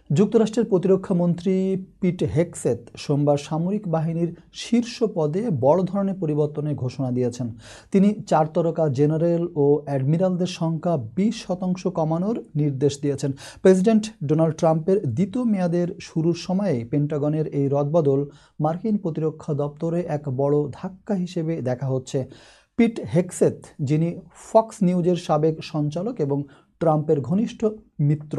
যুক্তরাষ্ট্রের প্রতিরক্ষা মন্ত্রী পিট হেগসেথ সোমবার সামরিক বাহিনীর শীর্ষ পদে বড় ধরনের পরিবর্তনের ঘোষণা দিয়েছেন। তিনি 4 তারকা জেনারেল ও অ্যাডমিরালদের সংখ্যা 20% কমানোর নির্দেশ দিয়েছেন। প্রেসিডেন্ট ডোনাল্ড ট্রাম্পের দ্বিতীয় মেয়াদের শুরুর সময়েই পেন্টাগনের এই রদবদল মার্কিন প্রতিরক্ষা দপ্তরে এক বড় ধাক্কা হিসেবে দেখা হচ্ছে। পিট হেগসেথ, যিনি ফক্স নিউজের সাবেক সঞ্চালক এবং ট্রাম্পের ঘনিষ্ঠ মিত্র,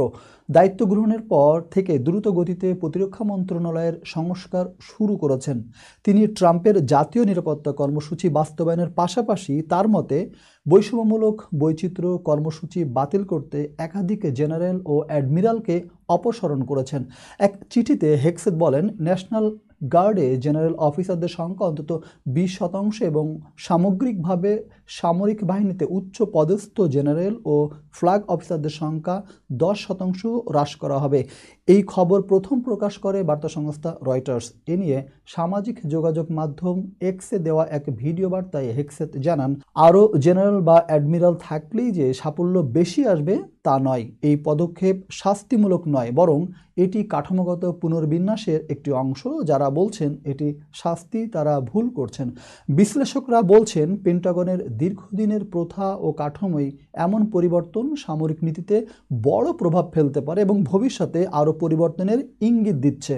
দায়িত্ব গ্রহণের পর থেকে দ্রুত গতিতে প্রতিরক্ষা মন্ত্রণালয়ের সংস্কার শুরু করেছেন। তিনি ট্রাম্পের জাতীয় নিরাপত্তা কর্মসূচি বাস্তবায়নের পাশাপাশি তার মতে বৈষম্যমূলক বৈচিত্র্য কর্মসূচি বাতিল করতে একাধিক জেনারেল ও অ্যাডমিরালকে অপসারণ করেছেন। এক চিঠিতে হেগসেথ বলেন, ন্যাশনাল গার্ডে জেনারেল অফিসারদের সংখ্যা অন্তত 20% এবং সামগ্রিকভাবে সামরিক বাহিনীতে উচ্চ পদস্থ জেনারেল ও ফ্ল্যাগ অফিসারদের সংখ্যা 10% হ্রাস করা হবে। এই খবর প্রথম প্রকাশ করে বার্তা সংস্থা রয়টার্স। এ নিয়ে সামাজিক যোগাযোগ মাধ্যম এক্সে দেওয়া এক ভিডিও বার্তায় হেগসেথ জানান, আরও জেনারেল বা অ্যাডমিরাল থাকলেই যে সাফল্য বেশি আসবে তা নয়। এই পদক্ষেপ শাস্তিমূলক নয়, বরং এটি কাঠামোগত পুনর্বিন্যাসের একটি অংশ। যারা বলছেন এটি শাস্তি, তারা ভুল করছেন। বিশ্লেষকরা বলছেন, পেন্টাগনের দীর্ঘদিনের প্রথা ও কাঠামোই এমন পরিবর্তন সামরিক নীতিতে বড় প্রভাব ফেলতে পারে এবং ভবিষ্যতে আরও পরিবর্তনের ইঙ্গিত দিচ্ছে।